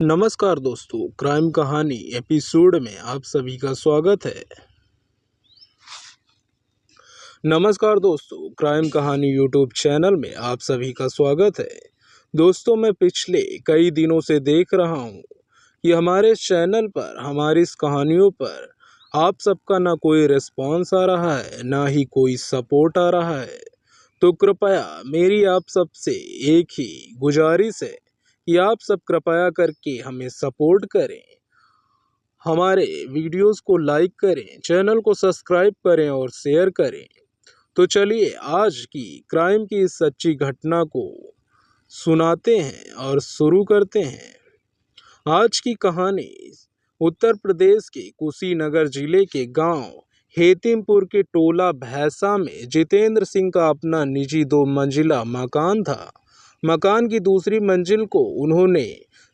नमस्कार दोस्तों, क्राइम कहानी एपिसोड में आप सभी का स्वागत है। नमस्कार दोस्तों, क्राइम कहानी यूट्यूब चैनल में आप सभी का स्वागत है। दोस्तों, मैं पिछले कई दिनों से देख रहा हूँ कि हमारे चैनल पर हमारी इस कहानियों पर आप सबका ना कोई रिस्पॉन्स आ रहा है, ना ही कोई सपोर्ट आ रहा है। तो कृपया मेरी आप सबसे एक ही गुजारिश है कि आप सब कृपया करके हमें सपोर्ट करें, हमारे वीडियोस को लाइक करें, चैनल को सब्सक्राइब करें और शेयर करें। तो चलिए आज की क्राइम की इस सच्ची घटना को सुनाते हैं और शुरू करते हैं। आज की कहानी उत्तर प्रदेश के कुशीनगर जिले के गांव हेतिमपुर के टोला भैंसा में जितेंद्र सिंह का अपना निजी 2 मंजिला मकान था। मकान की दूसरी मंजिल को उन्होंने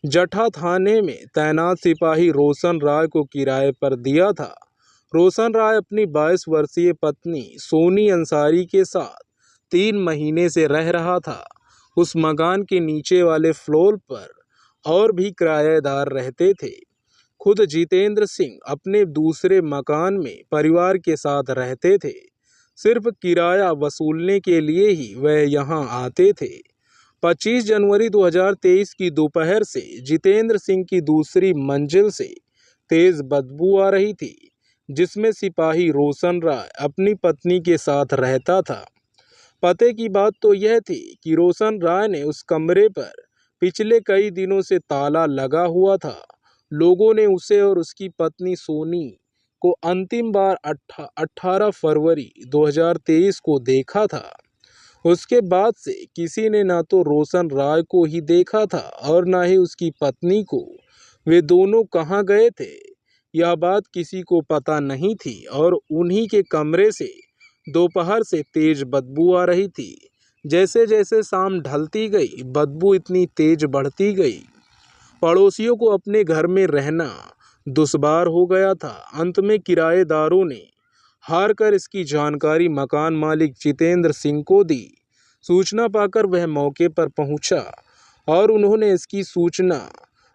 जठा थाने में तैनात सिपाही रोशन राय को किराए पर दिया था। रोशन राय अपनी 22 वर्षीय पत्नी सोनी अंसारी के साथ 3 महीने से रह रहा था। उस मकान के नीचे वाले फ्लोर पर और भी किराएदार रहते थे। खुद जितेंद्र सिंह अपने दूसरे मकान में परिवार के साथ रहते थे। सिर्फ किराया वसूलने के लिए ही वह यहाँ आते थे। 25 जनवरी 2023 की दोपहर से जितेंद्र सिंह की दूसरी मंजिल से तेज बदबू आ रही थी, जिसमें सिपाही रोशन राय अपनी पत्नी के साथ रहता था। पते की बात तो यह थी कि रोशन राय ने उस कमरे पर पिछले कई दिनों से ताला लगा हुआ था। लोगों ने उसे और उसकी पत्नी सोनी को अंतिम बार 18 फरवरी 2023 को देखा था। उसके बाद से किसी ने ना तो रोशन राय को ही देखा था और ना ही उसकी पत्नी को। वे दोनों कहाँ गए थे, यह बात किसी को पता नहीं थी और उन्हीं के कमरे से दोपहर से तेज बदबू आ रही थी। जैसे जैसे शाम ढलती गई, बदबू इतनी तेज बढ़ती गई, पड़ोसियों को अपने घर में रहना दुश्वार हो गया था। अंत में किराएदारों ने हार कर इसकी जानकारी मकान मालिक जितेंद्र सिंह को दी। सूचना पाकर वह मौके पर पहुंचा और उन्होंने इसकी सूचना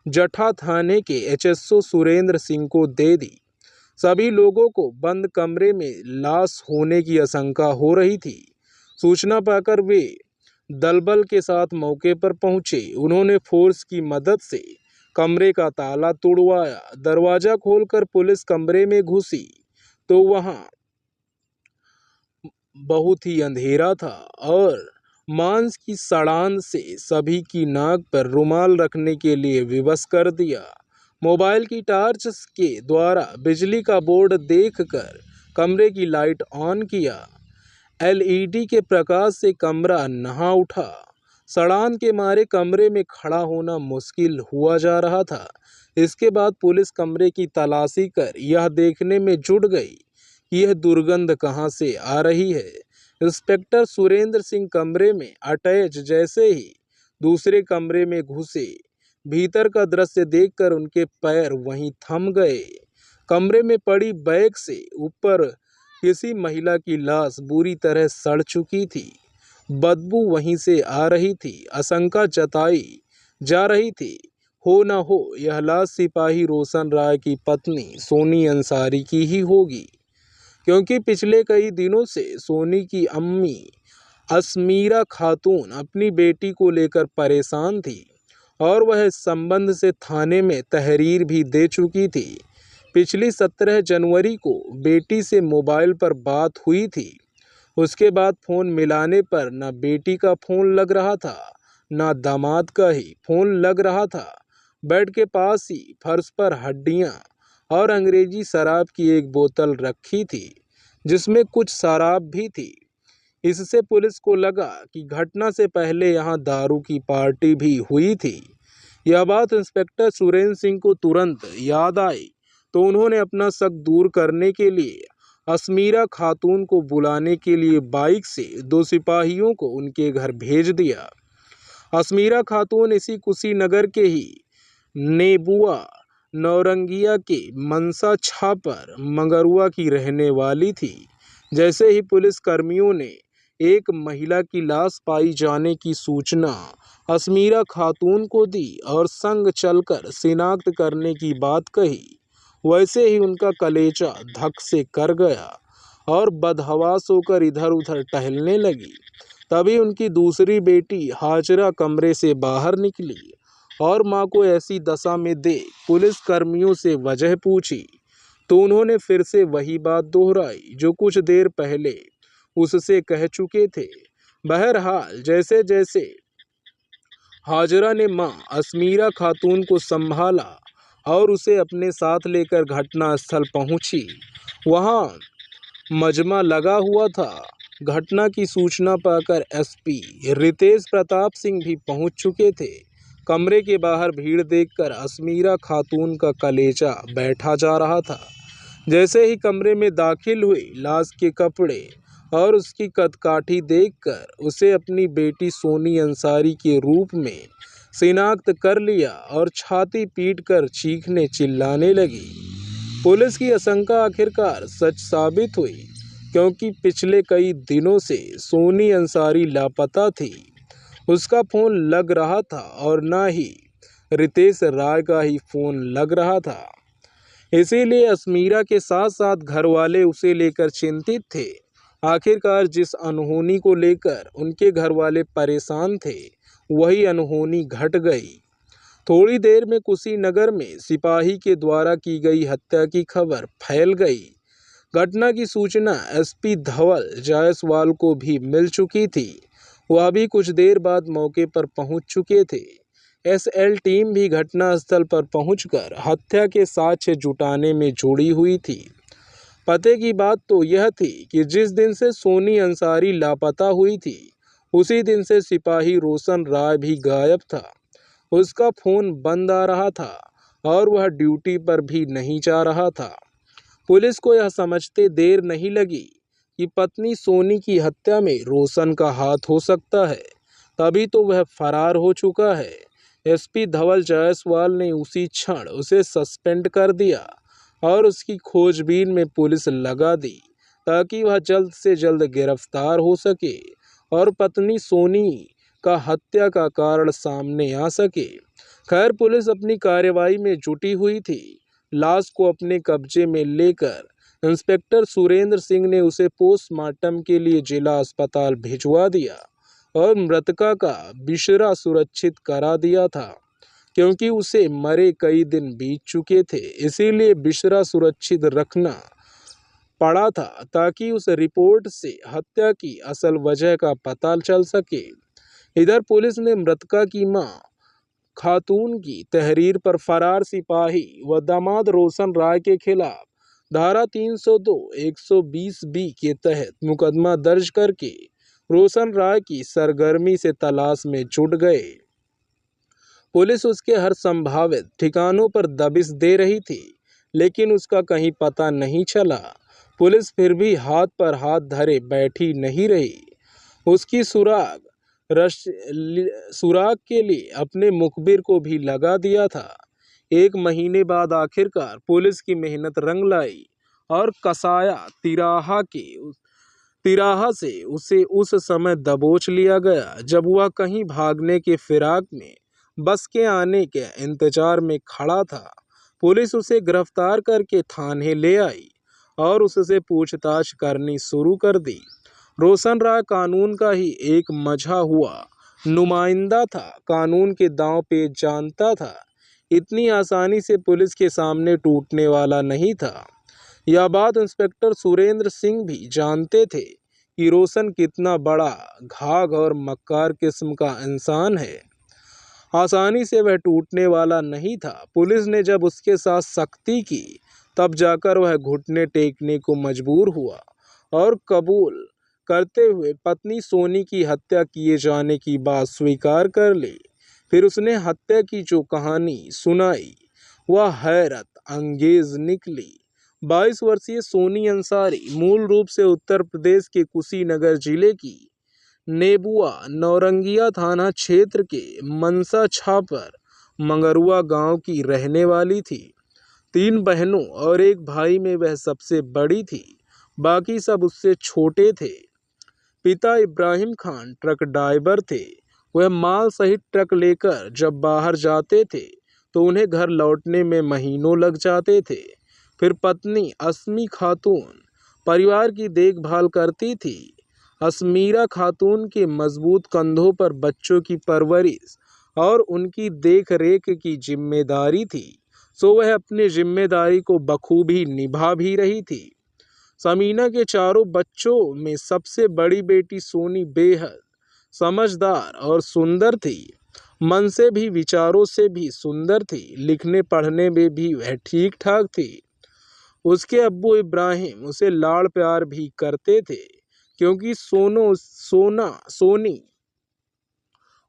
जठा थाने के एचएसओ सुरेंद्र सिंह को दे दी। सभी लोगों को बंद कमरे में लाश होने की आशंका हो रही थी। सूचना पाकर वे दलबल के साथ मौके पर पहुंचे। उन्होंने फोर्स की मदद से कमरे का ताला तोड़वाया। दरवाजा खोलकर पुलिस कमरे में घुसी तो वहां बहुत ही अंधेरा था और मांस की सड़ान से सभी की नाक पर रुमाल रखने के लिए विवश कर दिया। मोबाइल की टॉर्च के द्वारा बिजली का बोर्ड देखकर कमरे की लाइट ऑन किया। एलईडी के प्रकाश से कमरा नहा उठा। सड़ान के मारे कमरे में खड़ा होना मुश्किल हुआ जा रहा था। इसके बाद पुलिस कमरे की तलाशी कर यह देखने में जुट गई कि यह दुर्गंध कहां से आ रही है। इंस्पेक्टर सुरेंद्र सिंह कमरे में अटैच जैसे ही दूसरे कमरे में घुसे, भीतर का दृश्य देखकर उनके पैर वहीं थम गए। कमरे में पड़ी बैग से ऊपर किसी महिला की लाश बुरी तरह सड़ चुकी थी। बदबू वहीं से आ रही थी। आशंका जताई जा रही थी, हो न हो यह लाश सिपाही रोशन राय की पत्नी सोनी अंसारी की ही होगी, क्योंकि पिछले कई दिनों से सोनी की अम्मी असमीरा खातून अपनी बेटी को लेकर परेशान थी और वह इस संबंध से थाने में तहरीर भी दे चुकी थी। पिछली 17 जनवरी को बेटी से मोबाइल पर बात हुई थी। उसके बाद फ़ोन मिलाने पर न बेटी का फ़ोन लग रहा था, न दामाद का ही फ़ोन लग रहा था। बेड के पास ही फर्श पर हड्डियां और अंग्रेजी शराब की एक बोतल रखी थी, जिसमें कुछ शराब भी थी। इससे पुलिस को लगा कि घटना से पहले यहाँ दारू की पार्टी भी हुई थी। यह बात इंस्पेक्टर सुरेंद्र सिंह को तुरंत याद आई तो उन्होंने अपना शक दूर करने के लिए असमीरा खातून को बुलाने के लिए बाइक से 2 सिपाहियों को उनके घर भेज दिया। असमीरा खातून इसी कुशीनगर के ही नेबुआ नौरंगिया के मनसा छापर मंगरुआ की रहने वाली थी। जैसे ही पुलिस कर्मियों ने एक महिला की लाश पाई जाने की सूचना असमीरा खातून को दी और संग चलकर शिनाख्त करने की बात कही। वैसे ही उनका कलेजा धक से कर गया और बदहवास होकर इधर उधर टहलने लगी। तभी उनकी दूसरी बेटी हाजरा कमरे से बाहर निकली और माँ को ऐसी दशा में देख पुलिस कर्मियों से वजह पूछी तो उन्होंने फिर से वही बात दोहराई जो कुछ देर पहले उससे कह चुके थे। बहरहाल जैसे जैसे हाजरा ने माँ असमीरा खातून को संभाला और उसे अपने साथ लेकर घटना स्थल पहुंची, वहां मजमा लगा हुआ था। घटना की सूचना पाकर एसपी रितेश प्रताप सिंह भी पहुंच चुके थे। कमरे के बाहर भीड़ देखकर असमीरा खातून का कलेजा बैठा जा रहा था। जैसे ही कमरे में दाखिल हुई, लाश के कपड़े और उसकी कदकाठी देखकर उसे अपनी बेटी सोनी अंसारी के रूप में शिनाख्त कर लिया और छाती पीटकर चीखने चिल्लाने लगी। पुलिस की आशंका आखिरकार सच साबित हुई, क्योंकि पिछले कई दिनों से सोनी अंसारी लापता थी। उसका फोन लग रहा था और ना ही रितेश राय का ही फोन लग रहा था। इसीलिए असमीरा के साथ साथ घर वाले उसे लेकर चिंतित थे। आखिरकार जिस अनहोनी को लेकर उनके घर वाले परेशान थे, वही अनहोनी घट गई। थोड़ी देर में कुशीनगर में सिपाही के द्वारा की गई हत्या की खबर फैल गई। घटना की सूचना एसपी धवल जायसवाल को भी मिल चुकी थी। वह भी कुछ देर बाद मौके पर पहुंच चुके थे। एसएल टीम भी घटनास्थल पर पहुंचकर हत्या के साक्ष्य जुटाने में जुड़ी हुई थी। पते की बात तो यह थी कि जिस दिन से सोनी अंसारी लापता हुई थी, उसी दिन से सिपाही रोशन राय भी गायब था। उसका फोन बंद आ रहा था और वह ड्यूटी पर भी नहीं जा रहा था। पुलिस को यह समझते देर नहीं लगी कि पत्नी सोनी की हत्या में रोशन का हाथ हो सकता है, तभी तो वह फरार हो चुका है। एसपी धवल जायसवाल ने उसी क्षण उसे सस्पेंड कर दिया और उसकी खोजबीन में पुलिस लगा दी, ताकि वह जल्द से जल्द गिरफ्तार हो सके और पत्नी सोनी का हत्या का कारण सामने आ सके। खैर, पुलिस अपनी कार्रवाई में जुटी हुई थी। लाश को अपने कब्जे में लेकर इंस्पेक्टर सुरेंद्र सिंह ने उसे पोस्टमार्टम के लिए जिला अस्पताल भिजवा दिया और मृतका का बिशरा सुरक्षित करा दिया था। क्योंकि उसे मरे कई दिन बीत चुके थे, इसीलिए बिशरा सुरक्षित रखना पड़ा था, ताकि उस रिपोर्ट से हत्या की असल वजह का पता चल सके। इधर पुलिस ने मृतका की मां खातून की तहरीर पर फरार सिपाही व दामाद रोशन राय के खिलाफ धारा 302, 120B के तहत मुकदमा दर्ज करके रोशन राय की सरगर्मी से तलाश में जुट गए। पुलिस उसके हर संभावित ठिकानों पर दबिश दे रही थी, लेकिन उसका कहीं पता नहीं चला। पुलिस फिर भी हाथ पर हाथ धरे बैठी नहीं रही। उसकी सुराग के लिए अपने मुखबिर को भी लगा दिया था। 1 महीने बाद आखिरकार पुलिस की मेहनत रंग लाई और कसाया तिराहा से उसे उस समय दबोच लिया गया जब वह कहीं भागने के फिराक में बस के आने के इंतजार में खड़ा था। पुलिस उसे गिरफ्तार करके थाने ले आई और उससे पूछताछ करनी शुरू कर दी। रोशन राय कानून का ही एक मझा हुआ नुमाइंदा था, कानून के दांव पे जानता था। इतनी आसानी से पुलिस के सामने टूटने वाला नहीं था। यह बात इंस्पेक्टर सुरेंद्र सिंह भी जानते थे कि रोशन कितना बड़ा घाघ और मक्कार किस्म का इंसान है। आसानी से वह टूटने वाला नहीं था। पुलिस ने जब उसके साथ सख्ती की, तब जाकर वह घुटने टेकने को मजबूर हुआ और कबूल करते हुए पत्नी सोनी की हत्या किए जाने की बात स्वीकार कर ली। फिर उसने हत्या की जो कहानी सुनाई, वह हैरत अंगेज निकली। 22 वर्षीय सोनी अंसारी मूल रूप से उत्तर प्रदेश के कुशीनगर जिले की नेबुआ नौरंगिया थाना क्षेत्र के मनसा छापर मंगरुआ गांव की रहने वाली थी। 3 बहनों और 1 भाई में वह सबसे बड़ी थी, बाकी सब उससे छोटे थे। पिता इब्राहिम खान ट्रक ड्राइवर थे वह माल सहित ट्रक लेकर जब बाहर जाते थे तो उन्हें घर लौटने में महीनों लग जाते थे। फिर पत्नी अस्मी खातून परिवार की देखभाल करती थी। अस्मीरा खातून के मजबूत कंधों पर बच्चों की परवरिश और उनकी देख रेख की जिम्मेदारी थी, सो वह अपनी जिम्मेदारी को बखूबी निभा भी रही थी। समीना के चारों बच्चों में सबसे बड़ी बेटी सोनी बेहद समझदार और सुंदर थी। मन से भी विचारों से भी सुंदर थी। लिखने पढ़ने में भी वह ठीक ठाक थी। उसके अब्बू इब्राहिम उसे लाड़ प्यार भी करते थे, क्योंकि सोनी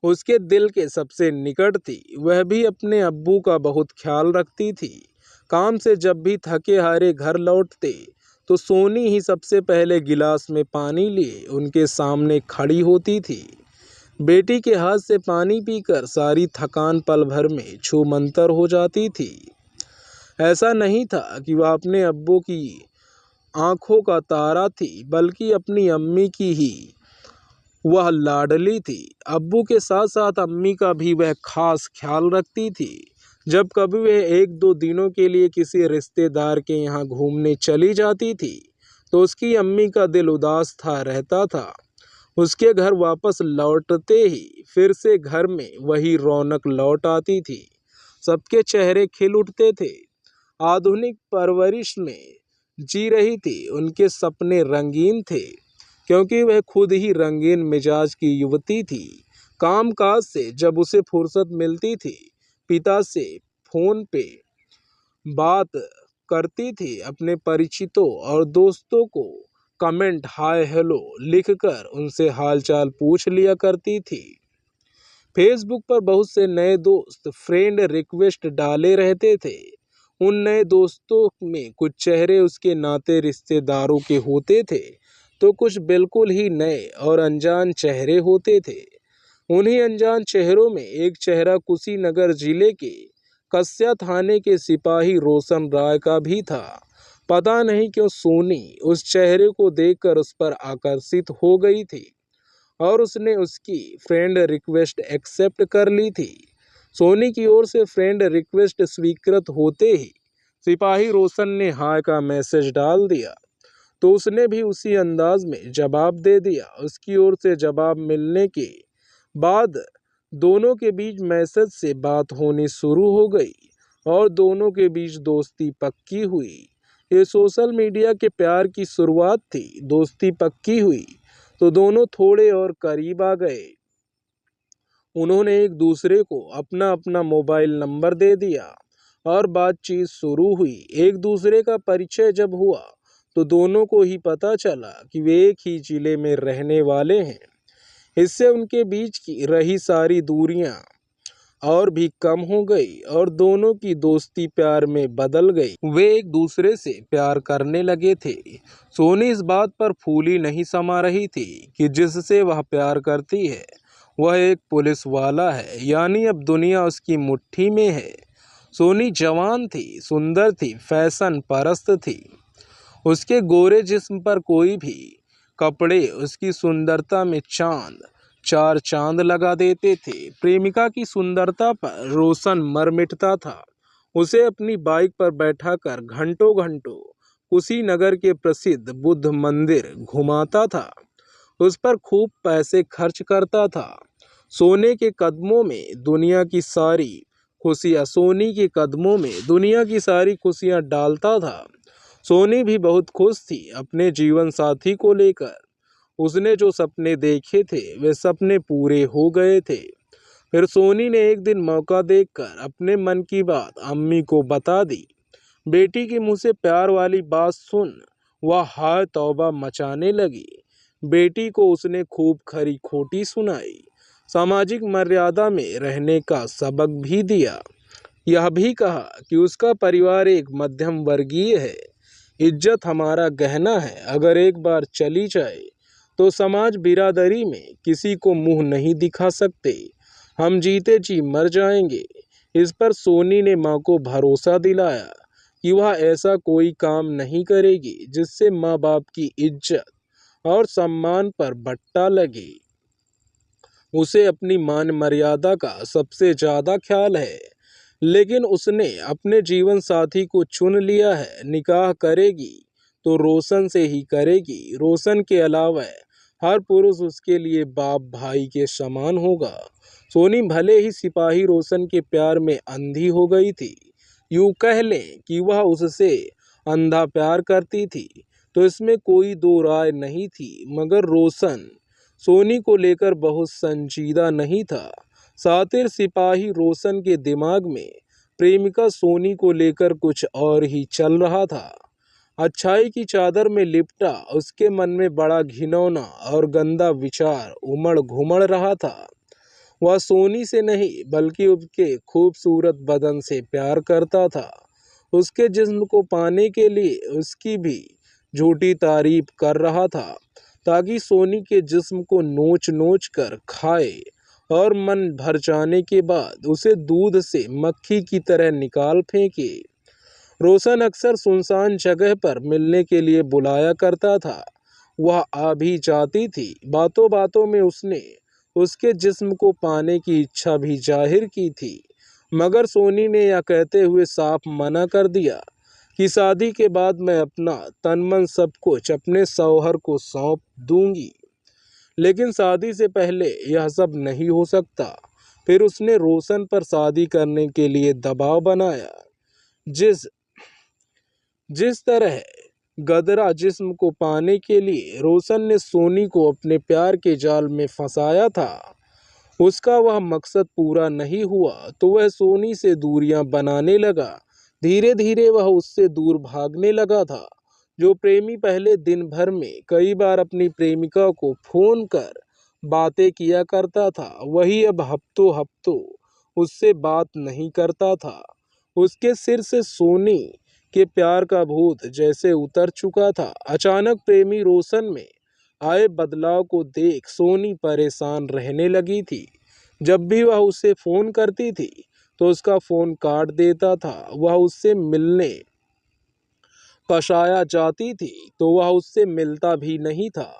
उसके दिल के सबसे निकट थी। वह भी अपने अब्बू का बहुत ख्याल रखती थी। काम से जब भी थके हारे घर लौटते तो सोनी ही सबसे पहले गिलास में पानी लिए उनके सामने खड़ी होती थी। बेटी के हाथ से पानी पीकर सारी थकान पल भर में छूमंतर हो जाती थी। ऐसा नहीं था कि वह अपने अब्बू की आंखों का तारा थी, बल्कि अपनी अम्मी की ही वह लाडली थी। अब्बू के साथ साथ अम्मी का भी वह खास ख्याल रखती थी। जब कभी वह एक दो दिनों के लिए किसी रिश्तेदार के यहाँ घूमने चली जाती थी तो उसकी अम्मी का दिल उदास था रहता था। उसके घर वापस लौटते ही फिर से घर में वही रौनक लौट आती थी। सबके चेहरे खिल उठते थे। आधुनिक परवरिश में जी रही थी। उनके सपने रंगीन थे, क्योंकि वह खुद ही रंगीन मिजाज की युवती थी। कामकाज से जब उसे फुर्सत मिलती थी, पिता से फोन पे बात करती थी। अपने परिचितों और दोस्तों को कमेंट हाय हेलो लिखकर उनसे हालचाल पूछ लिया करती थी। फेसबुक पर बहुत से नए दोस्त फ्रेंड रिक्वेस्ट डाले रहते थे। उन नए दोस्तों में कुछ चेहरे उसके नाते रिश्तेदारों के होते थे, तो कुछ बिल्कुल ही नए और अनजान चेहरे होते थे। उन्हीं अनजान चेहरों में एक चेहरा कुशीनगर जिले के कस्या थाने के सिपाही रोशन राय का भी था। पता नहीं क्यों सोनी उस चेहरे को देखकर उस पर आकर्षित हो गई थी और उसने उसकी फ्रेंड रिक्वेस्ट एक्सेप्ट कर ली थी। सोनी की ओर से फ्रेंड रिक्वेस्ट स्वीकृत होते ही सिपाही रोशन ने हाय का मैसेज डाल दिया, तो उसने भी उसी अंदाज में जवाब दे दिया। उसकी ओर से जवाब मिलने के बाद दोनों के बीच मैसेज से बात होनी शुरू हो गई और दोनों के बीच दोस्ती पक्की हुई। ये सोशल मीडिया के प्यार की शुरुआत थी। दोस्ती पक्की हुई तो दोनों थोड़े और करीब आ गए। उन्होंने एक दूसरे को अपना अपना मोबाइल नंबर दे दिया और बातचीत शुरू हुई। एक दूसरे का परिचय जब हुआ तो दोनों को ही पता चला कि वे एक ही जिले में रहने वाले हैं। इससे उनके बीच की रही सारी दूरियां और भी कम हो गई और दोनों की दोस्ती प्यार में बदल गई। वे एक दूसरे से प्यार करने लगे थे। सोनी इस बात पर फूली नहीं समा रही थी कि जिससे वह प्यार करती है वह एक पुलिस वाला है, यानी अब दुनिया उसकी मुट्ठी में है। सोनी जवान थी, सुंदर थी, फैशन परस्त थी। उसके गोरे जिस्म पर कोई भी कपड़े उसकी सुंदरता में चार चांद लगा देते थे। प्रेमिका की सुंदरता पर रोशन मर मिटता था। उसे अपनी बाइक पर बैठाकर घंटों घंटों कुशीनगर के प्रसिद्ध बुद्ध मंदिर घुमाता था। उस पर खूब पैसे खर्च करता था। सोनी के कदमों में दुनिया की सारी खुशियां डालता था। सोनी भी बहुत खुश थी अपने जीवन साथी को लेकर। उसने जो सपने देखे थे वे सपने पूरे हो गए थे। फिर सोनी ने एक दिन मौका देखकर अपने मन की बात अम्मी को बता दी। बेटी के मुंह से प्यार वाली बात सुन वह हाय तौबा मचाने लगी। बेटी को उसने खूब खरी खोटी सुनाई, सामाजिक मर्यादा में रहने का सबक भी दिया। यह भी कहा कि उसका परिवार एक मध्यम वर्गीय है। इज्जत हमारा गहना है, अगर एक बार चली जाए तो समाज बिरादरी में किसी को मुंह नहीं दिखा सकते। हम जीते जी मर जाएंगे। इस पर सोनी ने माँ को भरोसा दिलाया कि वह ऐसा कोई काम नहीं करेगी जिससे माँ बाप की इज्जत और सम्मान पर बट्टा लगे। उसे अपनी मान मर्यादा का सबसे ज्यादा ख्याल है, लेकिन उसने अपने जीवन साथी को चुन लिया है। निकाह करेगी तो रोशन से ही करेगी। रोशन के अलावा हर पुरुष उसके लिए बाप भाई के समान होगा। सोनी भले ही सिपाही रोशन के प्यार में अंधी हो गई थी, यूं कह लें कि वह उससे अंधा प्यार करती थी, तो इसमें कोई दो राय नहीं थी। मगर रोशन सोनी को लेकर बहुत संजीदा नहीं था। शातिर सिपाही रोशन के दिमाग में प्रेमिका सोनी को लेकर कुछ और ही चल रहा था। अच्छाई की चादर में लिपटा उसके मन में बड़ा घिनौना और गंदा विचार उमड़ घुमड़ रहा था। वह सोनी से नहीं बल्कि उसके खूबसूरत बदन से प्यार करता था। उसके जिस्म को पाने के लिए उसकी भी झूठी तारीफ कर रहा था, ताकि सोनी के जिस्म को नोच नोच कर खाए और मन भर जाने के बाद उसे दूध से मक्खी की तरह निकाल फेंके। रोशन अक्सर सुनसान जगह पर मिलने के लिए बुलाया करता था। वह आ भी जाती थी। बातों बातों में उसने उसके जिस्म को पाने की इच्छा भी जाहिर की थी, मगर सोनी ने यह कहते हुए साफ मना कर दिया कि शादी के बाद मैं अपना तन मन सब कुछ अपने शौहर को सौंप दूंगी। लेकिन शादी से पहले यह सब नहीं हो सकता। फिर उसने रोशन पर शादी करने के लिए दबाव बनाया। जिस जिस तरह गदरा जिस्म को पाने के लिए रोशन ने सोनी को अपने प्यार के जाल में फंसाया था, उसका वह मकसद पूरा नहीं हुआ तो वह सोनी से दूरियां बनाने लगा। धीरे धीरे वह उससे दूर भागने लगा था। जो प्रेमी पहले दिन भर में कई बार अपनी प्रेमिका को फोन कर बातें किया करता था, वही अब हफ्तों हफ्तों उससे बात नहीं करता था। उसके सिर से सोनी के प्यार का भूत जैसे उतर चुका था। अचानक प्रेमी रोशन में आए बदलाव को देख सोनी परेशान रहने लगी थी। जब भी वह उसे फोन करती थी तो उसका फोन काट देता था। वह उससे मिलने कशाया जाती थी तो वह उससे मिलता भी नहीं था।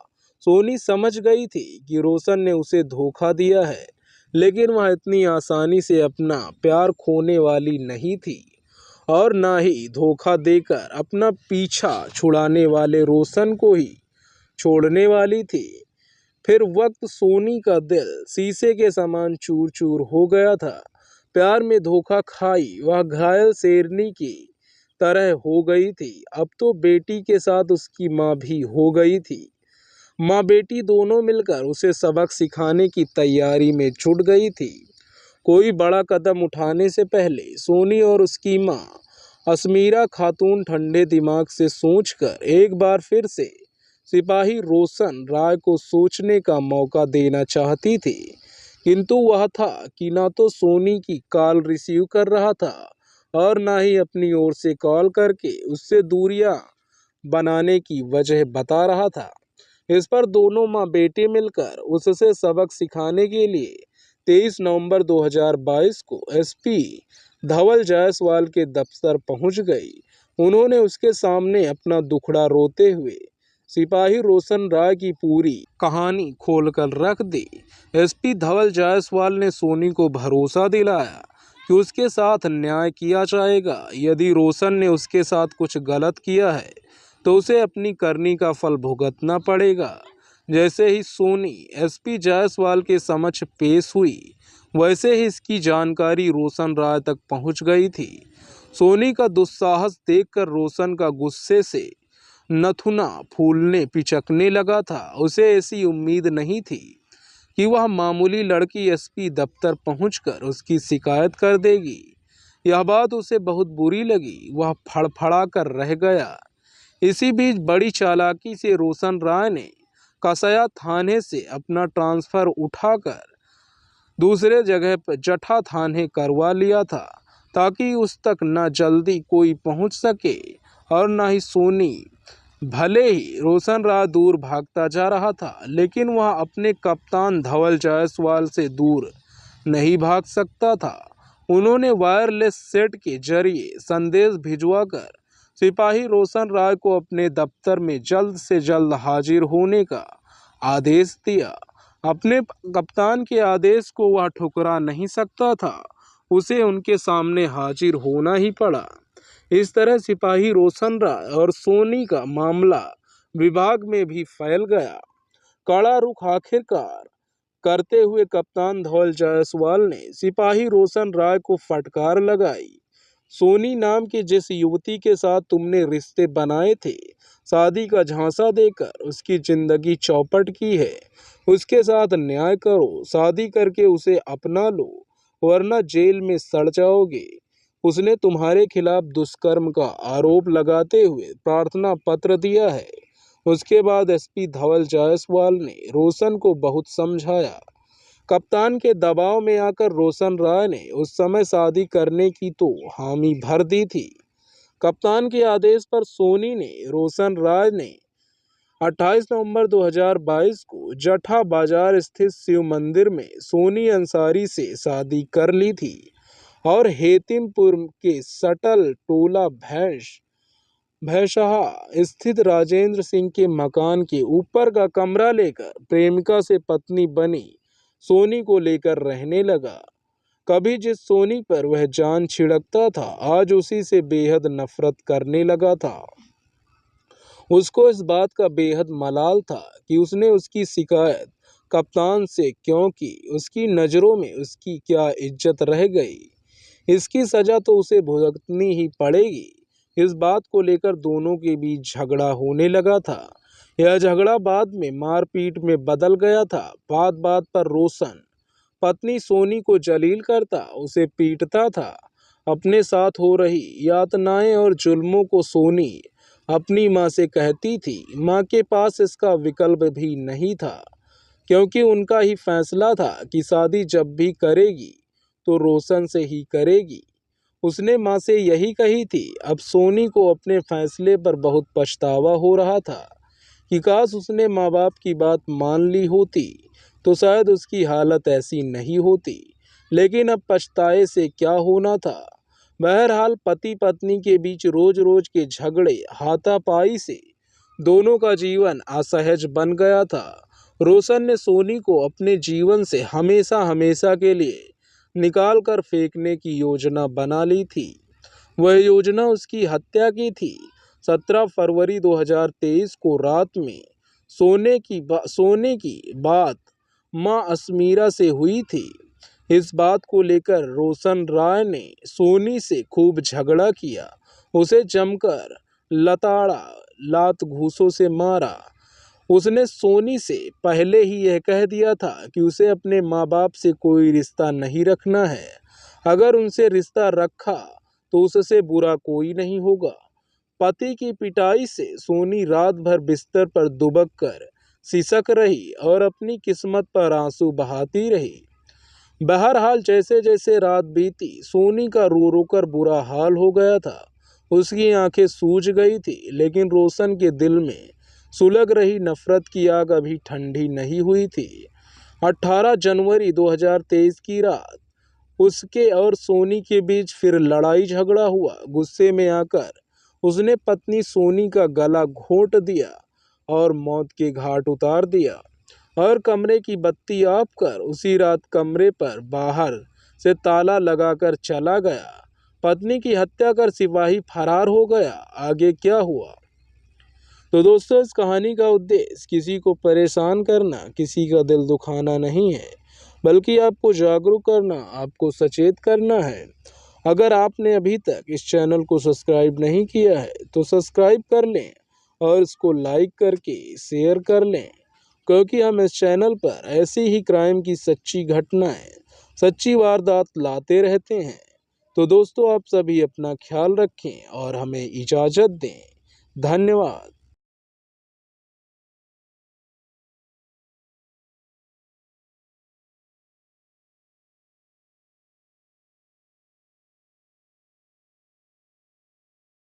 सोनी समझ गई थी कि रोशन ने उसे धोखा दिया है, लेकिन वह इतनी आसानी से अपना प्यार खोने वाली नहीं थी और ना ही धोखा देकर अपना पीछा छुड़ाने वाले रोशन को ही छोड़ने वाली थी। फिर वक्त सोनी का दिल शीशे के समान चूर चूर हो गया था। प्यार में धोखा खाई वह घायल शेरनी की तरह हो गई थी। अब तो बेटी के साथ उसकी माँ भी हो गई थी। माँ बेटी दोनों मिलकर उसे सबक सिखाने की तैयारी में जुट गई थी। कोई बड़ा कदम उठाने से पहले सोनी और उसकी माँ असमीरा खातून ठंडे दिमाग से सोचकर एक बार फिर से सिपाही रोशन राय को सोचने का मौका देना चाहती थी, किंतु वह था कि ना तो सोनी की कॉल रिसीव कर रहा था और ना ही अपनी ओर से कॉल करके उससे दूरियां बनाने की वजह बता रहा था। इस पर दोनों माँ बेटे मिलकर उससे सबक सिखाने के लिए 23 नवंबर 2022 को एसपी धवल जायसवाल के दफ्तर पहुंच गई। उन्होंने उसके सामने अपना दुखड़ा रोते हुए सिपाही रोशन राय की पूरी कहानी खोलकर रख दी। एसपी धवल जायसवाल ने सोनी को भरोसा दिलाया कि उसके साथ न्याय किया जाएगा। यदि रोशन ने उसके साथ कुछ गलत किया है तो उसे अपनी करनी का फल भुगतना पड़ेगा। जैसे ही सोनी एसपी जायसवाल के समक्ष पेश हुई, वैसे ही इसकी जानकारी रोशन राय तक पहुंच गई थी। सोनी का दुस्साहस देखकर रोशन का गुस्से से नथुना फूलने पिचकने लगा था। उसे ऐसी उम्मीद नहीं थी कि वह मामूली लड़की एसपी दफ्तर पहुंचकर उसकी शिकायत कर देगी। यह बात उसे बहुत बुरी लगी। वह फड़फड़ा कर रह गया। इसी बीच बड़ी चालाकी से रोशन राय ने कसया थाने से अपना ट्रांसफर उठाकर दूसरे जगह पर जठा थाने करवा लिया था, ताकि उस तक न जल्दी कोई पहुंच सके और न ही सोनी। भले ही रोशन राय दूर भागता जा रहा था, लेकिन वह अपने कप्तान धवल जायसवाल से दूर नहीं भाग सकता था। उन्होंने वायरलेस सेट के जरिए संदेश भिजवाकर सिपाही रोशन राय को अपने दफ्तर में जल्द से जल्द हाजिर होने का आदेश दिया। अपने कप्तान के आदेश को वह ठुकरा नहीं सकता था। उसे उनके सामने हाजिर होना ही पड़ा। इस तरह सिपाही रोशन राय और सोनी का मामला विभाग में भी फैल गया। कड़ा रुख आखिरकार करते हुए कप्तान धवल जायसवाल ने सिपाही रोशन राय को फटकार लगाई। सोनी नाम की जिस युवती के साथ तुमने रिश्ते बनाए थे, शादी का झांसा देकर उसकी जिंदगी चौपट की है, उसके साथ न्याय करो। शादी करके उसे अपना लो, वरना जेल में सड़ जाओगे। उसने तुम्हारे खिलाफ दुष्कर्म का आरोप लगाते हुए प्रार्थना पत्र दिया है। उसके बाद एसपी धवल जायसवाल ने रोशन को बहुत समझाया। कप्तान के दबाव में आकर रोशन राय ने उस समय शादी करने की तो हामी भर दी थी। कप्तान के आदेश पर सोनी ने रोशन राय ने 28 नवंबर 2022 को जठा बाजार स्थित शिव मंदिर में सोनी अंसारी से शादी कर ली थी और हेतिमपुर के सटल टोला भैंसहा स्थित राजेंद्र सिंह के मकान के ऊपर का कमरा लेकर प्रेमिका से पत्नी बनी सोनी को लेकर रहने लगा। कभी जिस सोनी पर वह जान छिड़कता था, आज उसी से बेहद नफरत करने लगा था। उसको इस बात का बेहद मलाल था कि उसने उसकी शिकायत कप्तान से क्यों की। उसकी नज़रों में उसकी क्या इज्जत रह गई। इसकी सजा तो उसे भुगतनी ही पड़ेगी। इस बात को लेकर दोनों के बीच झगड़ा होने लगा था। यह झगड़ा बाद में मारपीट में बदल गया था। बात बात पर रोशन पत्नी सोनी को जलील करता, उसे पीटता था। अपने साथ हो रही यातनाएं और जुल्मों को सोनी अपनी माँ से कहती थी। माँ के पास इसका विकल्प भी नहीं था, क्योंकि उनका ही फैसला था कि शादी जब भी करेगी तो रोशन से ही करेगी। उसने माँ से यही कही थी। अब सोनी को अपने फैसले पर बहुत पछतावा हो रहा था कि काश उसने माँ बाप की बात मान ली होती तो शायद उसकी हालत ऐसी नहीं होती। लेकिन अब पछताए से क्या होना था। बहरहाल पति पत्नी के बीच रोज रोज के झगड़े हाथापाई से दोनों का जीवन असहज बन गया था। रोशन ने सोनी को अपने जीवन से हमेशा हमेशा के लिए निकाल कर फेंकने की योजना बना ली थी। वह योजना उसकी हत्या की थी। 17 फरवरी 2023 को रात में सोने की बात माँ अस्मीरा से हुई थी। इस बात को लेकर रोशन राय ने सोनी से खूब झगड़ा किया, उसे जमकर लताड़ा, लात घूंसों से मारा। उसने सोनी से पहले ही यह कह दिया था कि उसे अपने माँ बाप से कोई रिश्ता नहीं रखना है। अगर उनसे रिश्ता रखा तो उससे बुरा कोई नहीं होगा। पति की पिटाई से सोनी रात भर बिस्तर पर दुबक कर सिसक रही और अपनी किस्मत पर आंसू बहाती रही। बहरहाल जैसे जैसे रात बीती, सोनी का रो रो कर बुरा हाल हो गया था। उसकी आंखें सूज गई थी, लेकिन रोशन के दिल में सुलग रही नफरत की आग अभी ठंडी नहीं हुई थी। 18 जनवरी 2023 की रात उसके और सोनी के बीच फिर लड़ाई झगड़ा हुआ। गुस्से में आकर उसने पत्नी सोनी का गला घोंट दिया और मौत के घाट उतार दिया और कमरे की बत्ती ऑफ कर उसी रात कमरे पर बाहर से ताला लगाकर चला गया। पत्नी की हत्या कर सिपाही फरार हो गया। आगे क्या हुआ? तो दोस्तों, इस कहानी का उद्देश्य किसी को परेशान करना, किसी का दिल दुखाना नहीं है, बल्कि आपको जागरूक करना, आपको सचेत करना है। अगर आपने अभी तक इस चैनल को सब्सक्राइब नहीं किया है तो सब्सक्राइब कर लें और इसको लाइक करके शेयर कर लें, क्योंकि हम इस चैनल पर ऐसी ही क्राइम की सच्ची घटनाएं, सच्ची वारदात लाते रहते हैं। तो दोस्तों, आप सभी अपना ख्याल रखें और हमें इजाज़त दें। धन्यवाद।